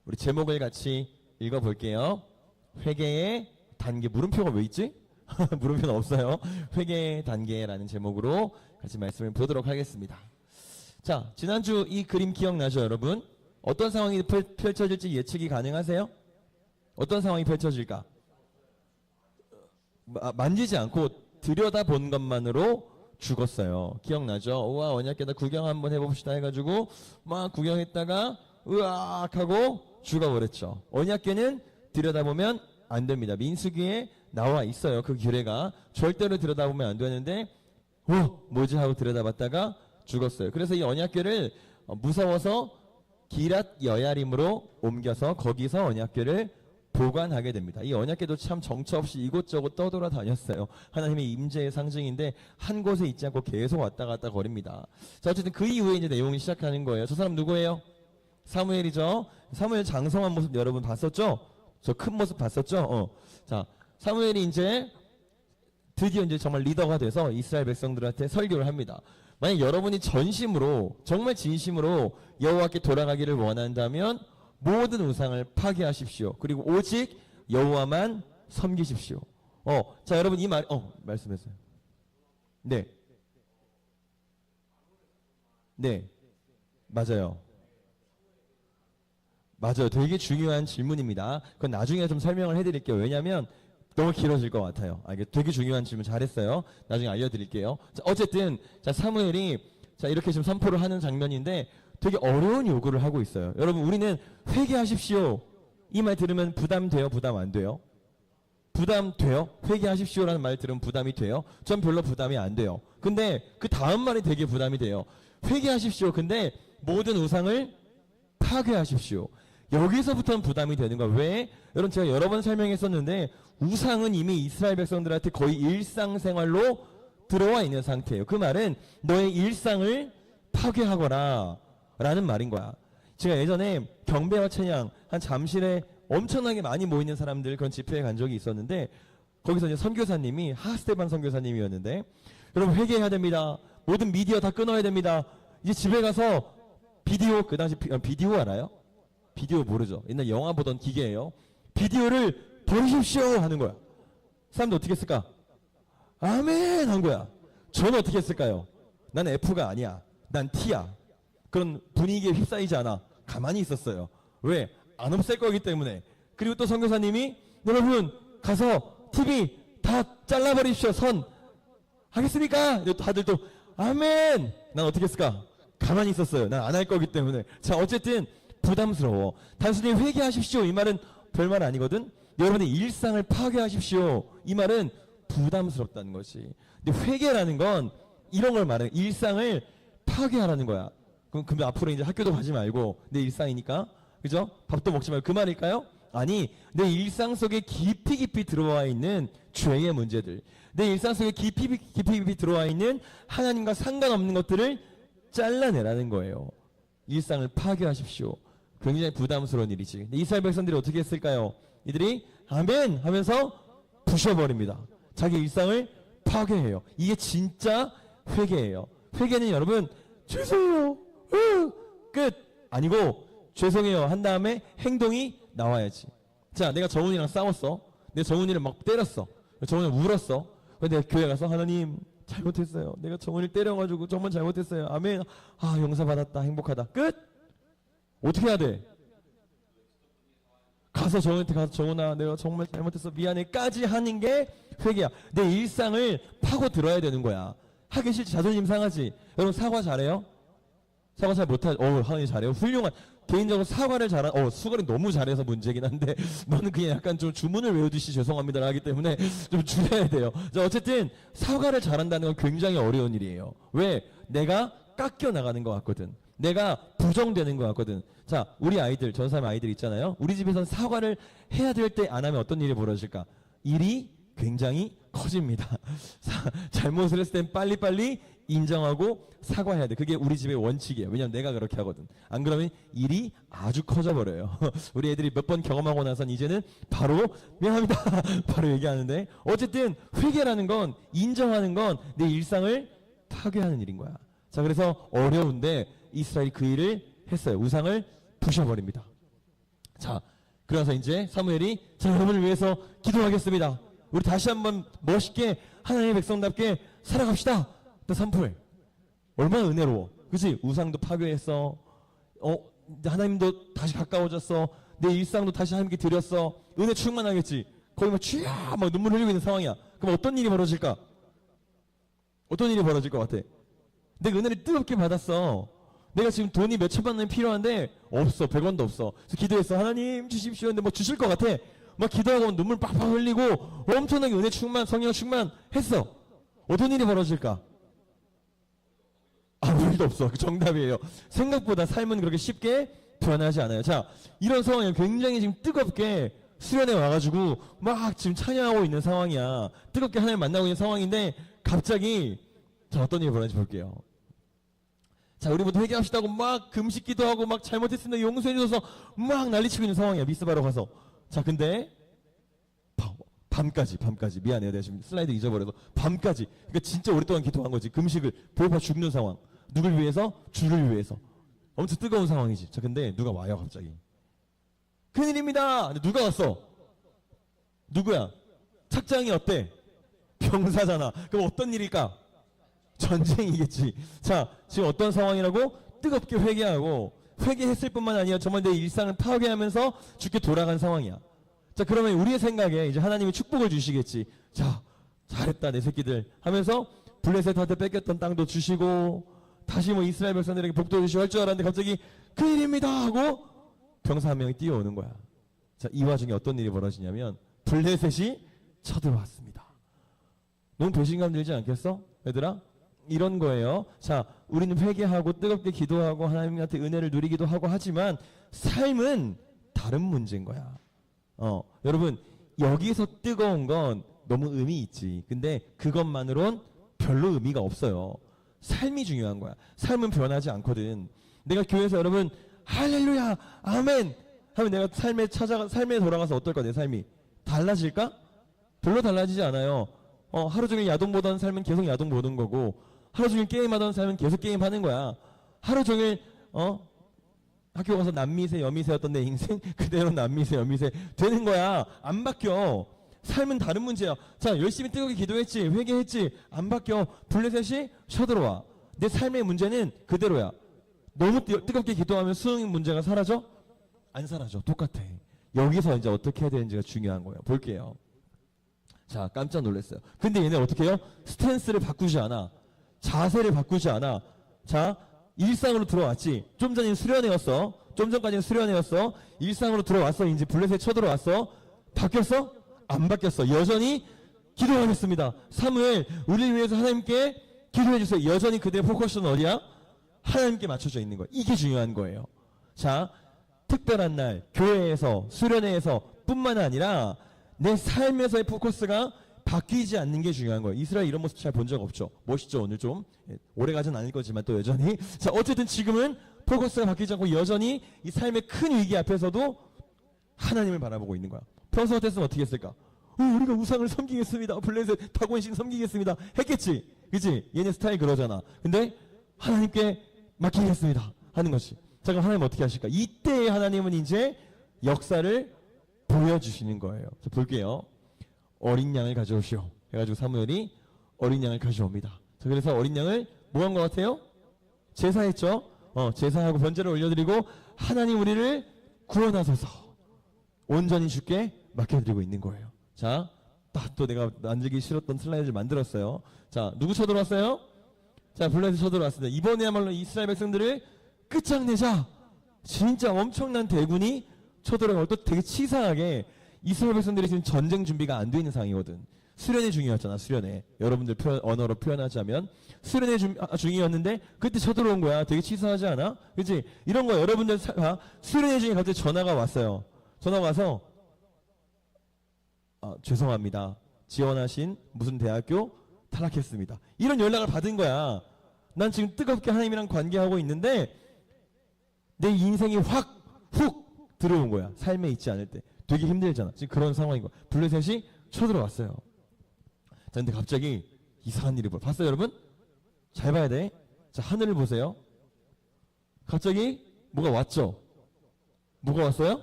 우리 제목을 같이 읽어볼게요. 회개의 단계. 물음표가 왜 있지? 물음표는 없어요. 회개의 단계라는 제목으로 같이 말씀을 보도록 하겠습니다. 자, 지난주 이 그림 기억나죠, 여러분? 어떤 상황이 펼쳐질지 예측이 가능하세요? 어떤 상황이 펼쳐질까? 만지지 않고 들여다본 것만으로 죽었어요. 기억나죠? 우와, 언약궤다 구경 한번 해봅시다 해가지고 막 구경했다가 으악 하고 죽어버렸죠. 언약궤는 들여다보면 안 됩니다. 민수기에 나와 있어요. 그 규례가. 절대로 들여다보면 안 되는데 뭐지 하고 들여다봤다가 죽었어요. 그래서 이 언약궤를 무서워서 기랏 여야림으로 옮겨서 거기서 언약궤를 보관하게 됩니다. 이 언약궤도 참 정처 없이 이곳저곳 떠돌아다녔어요. 하나님의 임재의 상징인데 한 곳에 있지 않고 계속 왔다 갔다 거립니다. 자, 어쨌든 그 이후에 이제 내용이 시작하는 거예요. 저 사람 누구예요? 사무엘이죠. 사무엘 장성한 모습 여러분 봤었죠? 저 큰 모습 봤었죠? 자, 사무엘이 이제 드디어 이제 정말 리더가 돼서 이스라엘 백성들한테 설교를 합니다. 만약 여러분이 전심으로 정말 진심으로 여호와께 돌아가기를 원한다면 모든 우상을 파괴하십시오. 그리고 오직 여호와만 섬기십시오. 자, 여러분 이 말, 말씀했어요. 네. 네. 맞아요. 맞아요. 되게 중요한 질문입니다. 그건 나중에 좀 설명을 해드릴게요. 왜냐하면 너무 길어질 것 같아요. 이게 되게 중요한 질문 잘했어요. 나중에 알려드릴게요. 자, 어쨌든 자, 사무엘이 자, 이렇게 지금 선포를 하는 장면인데 되게 어려운 요구를 하고 있어요. 여러분, 우리는 회개하십시오. 이 말 들으면 부담돼요? 부담 안 돼요? 부담돼요? 회개하십시오라는 말 들으면 부담이 돼요? 전 별로 부담이 안 돼요. 근데 그 다음 말이 되게 부담이 돼요. 회개하십시오. 근데 모든 우상을 파괴하십시오. 여기서부터는 부담이 되는 거예요. 왜? 여러분, 제가 여러 번 설명했었는데 우상은 이미 이스라엘 백성들한테 거의 일상생활로 들어와 있는 상태예요. 그 말은 너의 일상을 파괴하거라 라는 말인 거야. 제가 예전에 경배와 찬양 한 잠실에 엄청나게 많이 모이는 사람들 그런 집회에 간 적이 있었는데 거기서 이제 선교사님이 하스테반 선교사님이었는데 여러분 회개해야 됩니다. 모든 미디어 다 끊어야 됩니다. 이제 집에 가서 비디오, 그 당시 비디오 알아요? 비디오 모르죠. 옛날 영화 보던 기계예요. 비디오를 버리십시오 하는 거야. 사람들 어떻게 했을까? 아멘 한 거야. 저는 어떻게 했을까요? 난 F가 아니야. 난 T야. 그런 분위기에 휩싸이지 않아. 가만히 있었어요. 왜? 안 없앨 거기 때문에. 그리고 또 선교사님이 여러분 가서 TV 다 잘라버리십시오. 선 하겠습니까? 다들 또 아멘. 난 어떻게 했을까? 가만히 있었어요. 난 안 할 거기 때문에. 자, 어쨌든 부담스러워. 단순히 회개하십시오 이 말은 별말 아니거든. 여러분의 일상을 파괴하십시오 이 말은 부담스럽다는 것이. 근데 회개라는 건 이런 걸 말해. 일상을 파괴하라는 거야. 그럼 앞으로 이제 학교도 가지 말고 내 일상이니까, 그죠? 밥도 먹지 말고 그 말일까요? 아니, 내 일상 속에 깊이 들어와 있는 죄의 문제들, 내 일상 속에 깊이 들어와 있는 하나님과 상관없는 것들을 잘라내라는 거예요. 일상을 파괴하십시오. 굉장히 부담스러운 일이지. 근데 이스라엘 백성들이 어떻게 했을까요? 이들이 아멘 하면서 부셔버립니다. 자기 일상을 파괴해요. 이게 진짜 회개예요. 회개는 여러분 죄송해요 끝 아니고 죄송해요 한 다음에 행동이 나와야지. 자, 내가 정훈이랑 싸웠어. 내가 정훈이를 막 때렸어. 정훈이 울었어. 근데 내가 교회 가서 하나님 잘못했어요. 내가 정훈이를 때려가지고 정말 잘못했어요. 아멘. 용서받았다. 행복하다. 끝. 어떻게 해야 돼? 가서 정훈이한테 가서 정훈아 내가 정말 잘못했어 미안해까지 하는 게 회개야. 내 일상을 파고 들어야 되는 거야. 하기 싫지. 자존심 상하지. 여러분 사과 잘해요? 사과 잘 못하죠? 하은이 잘해요? 훌륭한. 개인적으로 사과를 수거리 너무 잘해서 문제긴 한데 너는 그냥 약간 좀 주문을 외우듯이 죄송합니다 하기 때문에 좀 줄여야 돼요. 자, 어쨌든 사과를 잘한다는 건 굉장히 어려운 일이에요. 왜? 내가 깎여 나가는 것 같거든. 내가 부정되는 것 같거든. 자, 우리 아이들, 전 사람 아이들 있잖아요. 우리 집에서는 사과를 해야 될 때 안 하면 어떤 일이 벌어질까? 일이 굉장히 커집니다. 잘못을 했을 땐 빨리빨리 인정하고 사과해야 돼. 그게 우리 집의 원칙이에요. 왜냐면 내가 그렇게 하거든. 안 그러면 일이 아주 커져버려요. 우리 애들이 몇 번 경험하고 나선 이제는 바로 미안합니다 바로 얘기하는데, 어쨌든 회개라는 건, 인정하는 건 내 일상을 파괴하는 일인 거야. 자, 그래서 어려운데 이스라엘이 그 일을 했어요. 우상을 부셔버립니다. 자, 그래서 이제 사무엘이 자, 여러분을 위해서 기도하겠습니다. 우리 다시 한번 멋있게 하나님의 백성답게 살아갑시다. 또 산풀. 얼마나 은혜로워. 그치? 우상도 파괴했어. 하나님도 다시 가까워졌어. 내 일상도 다시 하나님께 드렸어. 은혜 충만하겠지. 거의 막 쥐야 막 눈물 흘리고 있는 상황이야. 그럼 어떤 일이 벌어질까? 어떤 일이 벌어질 것 같아? 내가 은혜를 뜨겁게 받았어. 내가 지금 돈이 몇 천만 원이 필요한데 없어. 100원도 없어. 그래서 기도했어. 하나님 주십시오. 근데 뭐 주실 것 같아. 막 기도하고 눈물 빡빡 흘리고 엄청나게 은혜 충만, 성령 충만 했어. 어떤 일이 벌어질까? 아무 일도 없어. 그 정답이에요. 생각보다 삶은 그렇게 쉽게 변하지 않아요. 자, 이런 상황이 굉장히 지금 뜨겁게 수련회 와가지고 막 지금 찬양하고 있는 상황이야. 뜨겁게 하나님 만나고 있는 상황인데 갑자기 자, 어떤 일이 벌어질지 볼게요. 자, 우리부터 회개합시다고 막 금식 기도하고 막 잘못했습니다. 용서해 주셔서 막 난리치고 있는 상황이야. 미스바로 가서. 자, 근데 밤까지 미안해요. 내가 지금 슬라이드 잊어버려서 밤까지. 그러니까 진짜 오랫동안 기도한 거지. 금식을 배고파 죽는 상황. 누굴 위해서? 주를 위해서. 엄청 뜨거운 상황이지. 자, 근데 누가 와요 갑자기. 큰일입니다. 근데 누가 왔어? 누구야? 착장이 어때? 병사잖아. 그럼 어떤 일일까? 전쟁이겠지. 자, 지금 어떤 상황이라고? 뜨겁게 회개하고 회개했을 뿐만 아니라 정말 내 일상을 파괴하면서 죽게 돌아간 상황이야. 자, 그러면 우리의 생각에 이제 하나님이 축복을 주시겠지. 자, 잘했다 내 새끼들 하면서 블레셋한테 뺏겼던 땅도 주시고 다시 뭐 이스라엘 백성들에게 복도 주시고 할 줄 알았는데 갑자기 큰일입니다 하고 병사 한 명이 뛰어오는 거야. 자, 이 와중에 어떤 일이 벌어지냐면 블레셋이 쳐들어왔습니다. 너무 배신감 들지 않겠어? 얘들아? 이런 거예요. 자, 우리는 회개하고 뜨겁게 기도하고 하나님한테 은혜를 누리기도 하고 하지만 삶은 다른 문제인 거야. 여러분, 여기서 뜨거운 건 너무 의미 있지. 근데 그것만으론 별로 의미가 없어요. 삶이 중요한 거야. 삶은 변하지 않거든. 내가 교회에서 여러분 할렐루야 아멘 하면 내가 삶에 돌아가서 어떨까? 내 삶이 달라질까? 별로 달라지지 않아요. 하루 종일 야동 보던 삶은 계속 야동 보는 거고 하루 종일 게임하던 삶은 계속 게임하는 거야. 하루 종일 학교 가서 남미세 여미세였던 내 인생 그대로 남미세 여미세 되는 거야. 안 바뀌어. 삶은 다른 문제야. 자, 열심히 뜨겁게 기도했지 회개했지 안 바뀌어. 블레셋이 쳐들어와. 내 삶의 문제는 그대로야. 너무 뜨겁게 기도하면 수능 문제가 사라져? 안 사라져. 똑같아. 여기서 이제 어떻게 해야 되는지가 중요한 거예요. 볼게요. 자, 깜짝 놀랐어요. 근데 얘네 어떻게 해요? 스탠스를 바꾸지 않아. 자세를 바꾸지 않아. 자, 일상으로 들어왔지. 좀 전에는 수련회였어. 좀 전까지는 수련회였어. 일상으로 들어왔어. 이제 블레셋 쳐들어왔어. 바뀌었어? 안 바뀌었어. 여전히 기도하겠습니다. 사무엘, 우리를 위해서 하나님께 기도해 주세요. 여전히 그들의 포커스는 어디야? 하나님께 맞춰져 있는 거예요. 이게 중요한 거예요. 자, 특별한 날 교회에서 수련회에서 뿐만 아니라 내 삶에서의 포커스가 바뀌지 않는 게 중요한 거예요. 이스라엘 이런 모습 잘 본 적 없죠. 멋있죠. 오늘 좀 오래 가진 않을 거지만 또 여전히 자, 어쨌든 지금은 포커스가 바뀌지 않고 여전히 이 삶의 큰 위기 앞에서도 하나님을 바라보고 있는 거야. 평소 같았으면 어떻게 했을까? 우리가 우상을 섬기겠습니다. 블레셋 다곤신 섬기겠습니다. 했겠지. 그치? 얘네 스타일 그러잖아. 근데 하나님께 맡기겠습니다. 하는 것이. 자, 그럼 하나님 어떻게 하실까? 이때의 하나님은 이제 역사를 보여주시는 거예요. 자, 볼게요. 어린 양을 가져오시오. 해가지고 사무엘이 어린 양을 가져옵니다. 자, 그래서 어린 양을 뭐 한 것 같아요? 제사했죠? 제사하고 번제를 올려드리고 하나님 우리를 구원하소서 온전히 주께 맡겨드리고 있는 거예요. 자, 딱 또 내가 만들기 싫었던 슬라이드를 만들었어요. 자, 누구 쳐들어왔어요? 자, 블레셋 쳐들어왔습니다. 이번에야말로 이스라엘 백성들을 끝장내자. 진짜 엄청난 대군이 쳐들어가고 또 되게 치사하게 이스라엘 백성들이 지금 전쟁 준비가 안 돼 있는 상황이거든. 수련회 중이었잖아. 수련회. 여러분들 언어로 표현하자면 수련회 중이었는데 그때 쳐들어온 거야. 되게 치사하지 않아? 그치? 이런 거 여러분들 수련회 중에 갑자기 전화가 왔어요. 전화가 와서 죄송합니다. 지원하신 무슨 대학교 탈락했습니다. 이런 연락을 받은 거야. 난 지금 뜨겁게 하나님이랑 관계하고 있는데 내 인생이 훅 들어온 거야. 삶에 있지 않을 때. 되게 힘들잖아. 지금 그런 상황인 거야. 블레셋이 쳐들어왔어요. 자, 근데 갑자기 이상한 일이 봤어요, 여러분? 잘 봐야 돼. 자, 하늘을 보세요. 갑자기 뭐가 왔죠? 뭐가 왔어요?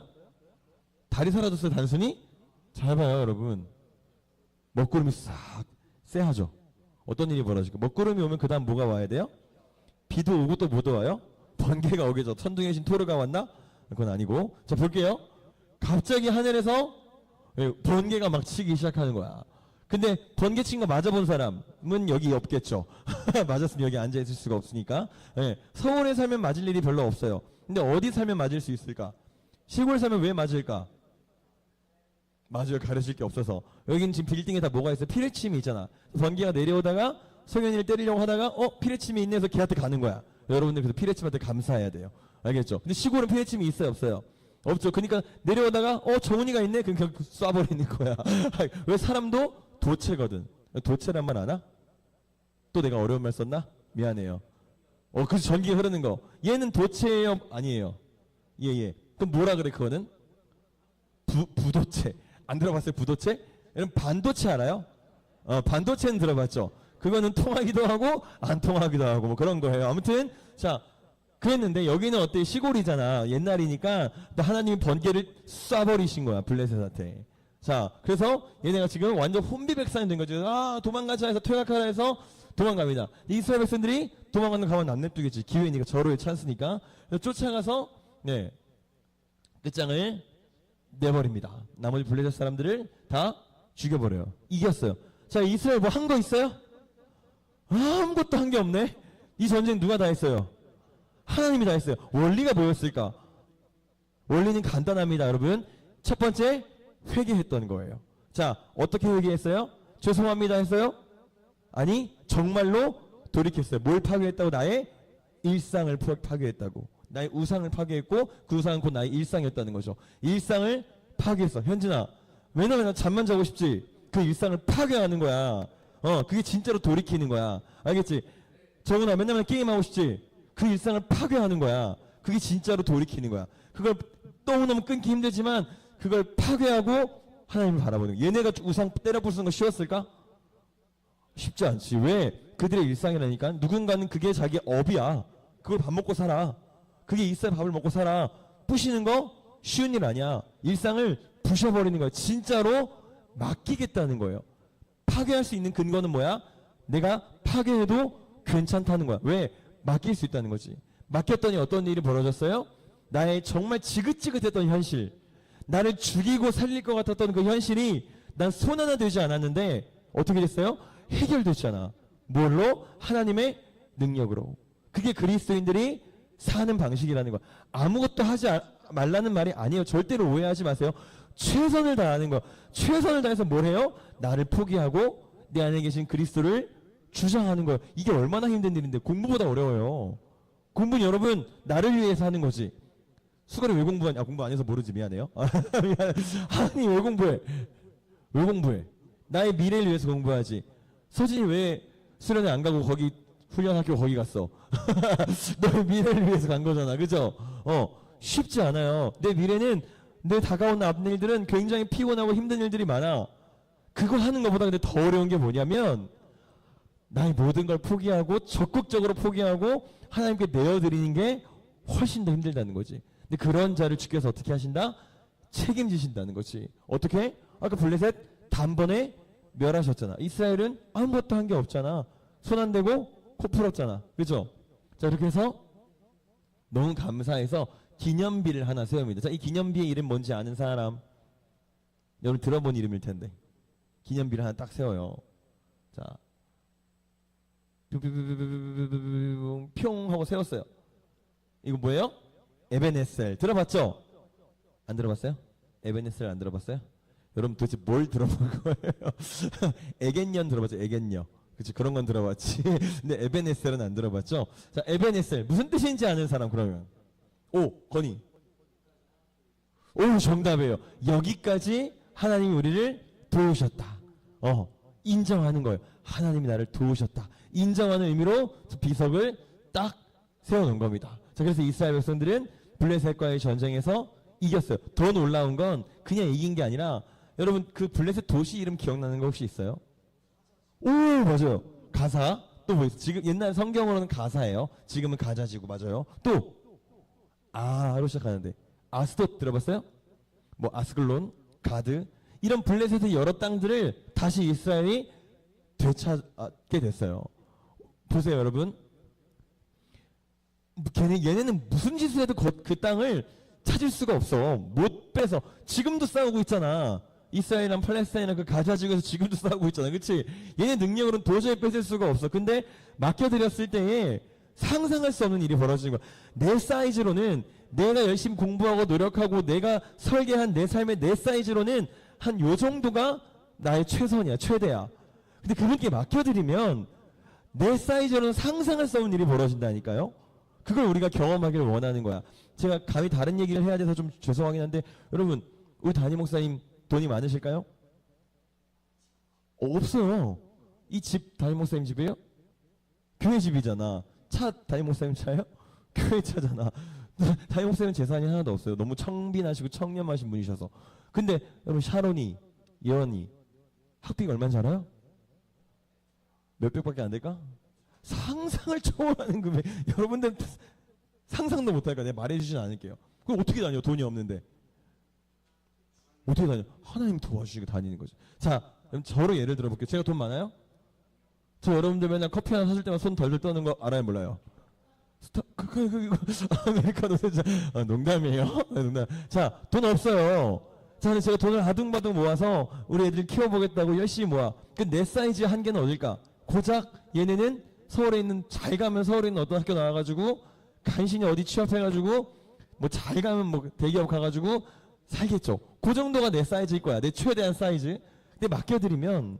다리 사라졌어요, 단순히? 잘 봐요, 여러분. 먹구름이 싹 쎄하죠. 어떤 일이 벌어질까? 먹구름이 오면 그 다음 뭐가 와야 돼요? 비도 오고 또 뭐도 와요? 번개가 오겠죠. 천둥의 신 토르가 왔나? 그건 아니고. 자, 볼게요. 갑자기 하늘에서 번개가 막 치기 시작하는 거야. 근데 번개 친 거 맞아본 사람은 여기 없겠죠. 맞았으면 여기 앉아있을 수가 없으니까. 예, 서울에 살면 맞을 일이 별로 없어요. 근데 어디 살면 맞을 수 있을까? 시골 살면 왜 맞을까? 맞아요. 가르칠 게 없어서. 여긴 지금 빌딩에 다 뭐가 있어요? 피뢰침이 있잖아. 번개가 내려오다가 송현이를 때리려고 하다가 피뢰침이 있네 해서 걔한테 가는 거야. 여러분들 그래서 피뢰침한테 감사해야 돼요. 알겠죠? 근데 시골은 피뢰침이 있어요, 없어요? 없죠. 그러니까 내려오다가 정훈이가 있네? 그럼 그냥 쏴버리는 거야. 왜? 사람도 도체거든. 도체란 말 아나? 또 내가 어려운 말 썼나? 미안해요. 그래서 전기가 흐르는 거. 얘는 도체예요? 아니에요? 예. 그럼 뭐라 그래, 그거는? 부도체. 안 들어봤어요, 부도체? 여러분, 반도체 알아요? 반도체는 들어봤죠? 그거는 통하기도 하고, 안 통하기도 하고, 뭐 그런 거예요. 아무튼, 자, 그랬는데, 여기는 어때? 시골이잖아. 옛날이니까, 또 하나님이 번개를 쏴버리신 거야, 블레셋한테. 자, 그래서 얘네가 지금 완전 혼비백산이 된 거죠. 도망가자 해서 퇴각하라 해서 도망갑니다. 이스라엘 백성들이 도망가는 가만 안 냅두겠지. 기회니까, 절호의 찬스니까. 쫓아가서, 네, 끝장을 내버립니다. 나머지 블레셋 사람들을 다 죽여버려요. 이겼어요. 자, 이스라엘 뭐 한 거 있어요? 아무것도 한 게 없네. 이 전쟁 누가 다 했어요? 하나님이 다 했어요. 원리가 뭐였을까? 원리는 간단합니다, 여러분. 첫 번째, 회개했던 거예요. 자, 어떻게 회개했어요? 죄송합니다 했어요? 아니, 정말로 돌이켰어요. 뭘 파괴했다고? 나의 일상을 파괴했다고. 나의 우상을 파괴했고, 그 우상은 곧 나의 일상이었다는 거죠. 일상을 파괴했어. 현진아, 왜냐면 잠만 자고 싶지? 그 일상을 파괴하는 거야. 그게 진짜로 돌이키는 거야. 알겠지? 정은아, 맨날 게임하고 싶지? 그 일상을 파괴하는 거야. 그게 진짜로 돌이키는 거야. 그걸 떠오르면 끊기 힘들지만 그걸 파괴하고 하나님을 바라보는 거야. 얘네가 우상 때려 부수는 거 쉬웠을까? 쉽지 않지. 왜? 그들의 일상이라니까. 누군가는 그게 자기 업이야. 그걸 밥 먹고 살아. 그게 있어야 밥을 먹고 살아. 부시는 거 쉬운 일 아니야. 일상을 부셔버리는 거야. 진짜로 맡기겠다는 거예요. 파괴할 수 있는 근거는 뭐야? 내가 파괴해도 괜찮다는 거야. 왜? 맡길 수 있다는 거지. 맡겼더니 어떤 일이 벌어졌어요? 나의 정말 지긋지긋했던 현실, 나를 죽이고 살릴 것 같았던 그 현실이 난 손 하나 되지 않았는데 어떻게 됐어요? 해결됐잖아. 뭘로? 하나님의 능력으로. 그게 그리스도인들이 사는 방식이라는 거야. 아무것도 하지 말라는 말이 아니에요. 절대로 오해하지 마세요. 최선을 다하는 거. 최선을 다해서 뭘 해요? 나를 포기하고 내 안에 계신 그리스도를 주장하는 거예요. 이게 얼마나 힘든 일인데 공부보다 어려워요. 공부는 여러분 나를 위해서 하는 거지. 수가를 왜 공부하냐? 공부 안 해서 모르지. 미안해요. 하나님 왜 공부해? 왜 공부해? 나의 미래를 위해서 공부하지. 서진이 왜 수련회 안 가고 거기 훈련학교 거기 갔어? 너의 미래를 위해서 간 거잖아. 그죠? 쉽지 않아요. 내 미래는 내 다가오는 앞일들은 굉장히 피곤하고 힘든 일들이 많아. 그거 하는 것보다 근데 더 어려운 게 뭐냐면 나의 모든 걸 포기하고 적극적으로 포기하고 하나님께 내어드리는 게 훨씬 더 힘들다는 거지. 근데 그런 자를 주께서 어떻게 하신다? 책임지신다는 거지. 어떻게? 아까 블레셋 단번에 멸하셨잖아. 이스라엘은 아무것도 한 게 없잖아. 손 안 대고 코 풀었잖아. 그죠? 자, 이렇게 해서 너무 감사해서 기념비를 하나 세웁니다. 자, 이 기념비의 이름 뭔지 아는 사람? 여러분 들어본 이름일 텐데. 기념비를 하나 딱 세워요. 자, 평 하고 세웠어요. 이거 뭐예요? 에베네셀. 들어봤죠? 안 들어봤어요? 에베네셀 안 들어봤어요? 여러분 도대체 뭘 들어본 거예요? 에겐년 들어봤죠? 에겐녀. 그치, 그런 건 들어봤지. 근데 에베네셀은 안 들어봤죠? 자, 에베네셀 무슨 뜻인지 아는 사람 그러면? 오, 건이. 오, 정답이에요. 여기까지 하나님이 우리를 도우셨다. 인정하는 거예요. 하나님이 나를 도우셨다. 인정하는 의미로 비석을 딱 세워놓은 겁니다. 자, 그래서 이스라엘 백성들은 블레셋과의 전쟁에서 이겼어요. 더 놀라운 건 그냥 이긴 게 아니라 여러분 그 블레셋 도시 이름 기억나는 거 혹시 있어요? 오, 맞아요. 가사. 또 뭐 있어? 지금 옛날 성경으로는 가사예요. 지금은 가자지구. 맞아요. 또 아로 시작하는데 아스돗 들어봤어요? 뭐 아스글론, 가드 이런 블레셋의 여러 땅들을 다시 이스라엘이 되찾게 됐어요. 보세요, 여러분. 얘네는 무슨 짓을 해도 그 땅을 찾을 수가 없어. 못 빼서. 지금도 싸우고 있잖아. 이스라엘이랑 팔레스타인이랑 그 가자 지구에서 지금도 싸우고 있잖아. 그치? 얘네 능력으로는 도저히 뺏을 수가 없어. 근데 맡겨드렸을 때에 상상할 수 없는 일이 벌어지는 거야. 내 사이즈로는 내가 열심히 공부하고 노력하고 내가 설계한 내 삶의 내 사이즈로는 한 요 정도가 나의 최선이야. 최대야. 근데 그분께 맡겨드리면 내 사이즈로는 상상할 수 없는 일이 벌어진다니까요. 그걸 우리가 경험하기를 원하는 거야. 제가 감히 다른 얘기를 해야 돼서 좀 죄송하긴 한데 여러분 우리 담임 목사님 돈이 많으실까요? 없어요. 이 집 담임 목사님 집이에요? 교회 집이잖아. 차 담임 목사님 차예요? 교회 차잖아. 담임 목사님 재산이 하나도 없어요. 너무 청빈하시고 청렴하신 분이셔서. 근데 여러분 샤론이, 예언이 학비가 얼마인지 알아요? 몇백밖에 안 될까? 상상을 초월하는 금액. 여러분들 상상도 못할까? 내가 말해주진 않을게요. 그럼 어떻게 다녀? 돈이 없는데. 어떻게 다녀? 하나님 도와주시고 다니는 거죠. 자, 그럼 저로 예를 들어볼게요. 제가 돈 많아요? 저 여러분들 맨날 커피 하나 사줄 때만 손 덜덜 떠는 거 알아요? 몰라요? 아메리카노 진짜 농담이에요. 농담. 자, 돈 없어요. 자, 근데 제가 돈을 아둥바둥 모아서 우리 애들 키워보겠다고 열심히 모아. 그 내 사이즈 한계는 어딜까? 고작 얘네는 서울에 있는 잘 가면 서울에 있는 어떤 학교 나와가지고 간신히 어디 취업해가지고 뭐 잘 가면 뭐 대기업 가가지고 살겠죠. 그 정도가 내 사이즈일 거야. 내 최대한 사이즈. 근데 맡겨드리면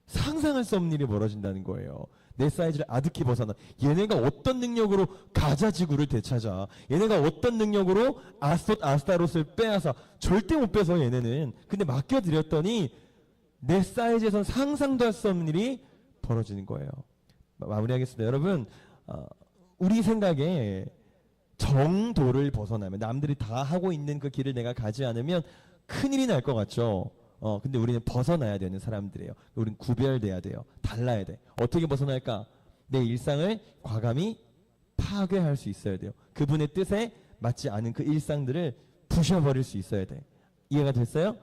상상할 수 없는 일이 벌어진다는 거예요. 내 사이즈를 아득히 벗어나. 얘네가 어떤 능력으로 가자 지구를 되찾아. 얘네가 어떤 능력으로 아스타롯을 빼앗아. 절대 못 빼서 얘네는. 근데 맡겨드렸더니 내 사이즈에선 상상도 할 수 없는 일이 벌어지는 거예요. 마무리하겠습니다. 여러분, 우리 생각에 정도를 벗어나면 남들이 다 하고 있는 그 길을 내가 가지 않으면 큰일이 날 것 같죠. 근데 우리는 벗어나야 되는 사람들이에요. 우리는 구별돼야 돼요. 달라야 돼. 어떻게 벗어날까? 내 일상을 과감히 파괴할 수 있어야 돼요. 그분의 뜻에 맞지 않은 그 일상들을 부셔버릴 수 있어야 돼. 이해가 됐어요?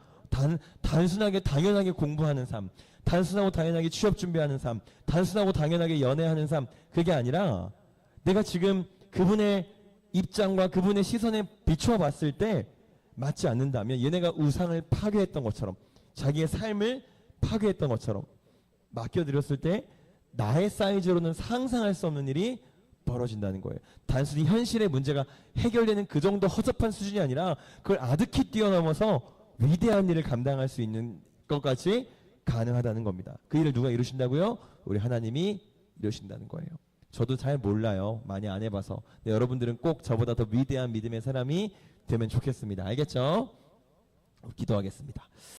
단순하게 당연하게 공부하는 삶, 단순하고 당연하게 취업 준비하는 삶, 단순하고 당연하게 연애하는 삶, 그게 아니라 내가 지금 그분의 입장과 그분의 시선에 비추어 봤을 때 맞지 않는다면 얘네가 우상을 파괴했던 것처럼 자기의 삶을 파괴했던 것처럼 맡겨드렸을 때 나의 사이즈로는 상상할 수 없는 일이 벌어진다는 거예요. 단순히 현실의 문제가 해결되는 그 정도 허접한 수준이 아니라 그걸 아득히 뛰어넘어서 위대한 일을 감당할 수 있는 것까지 가능하다는 겁니다. 그 일을 누가 이루신다고요? 우리 하나님이 이루신다는 거예요. 저도 잘 몰라요. 많이 안 해봐서. 근데 여러분들은 꼭 저보다 더 위대한 믿음의 사람이 되면 좋겠습니다. 알겠죠? 기도하겠습니다.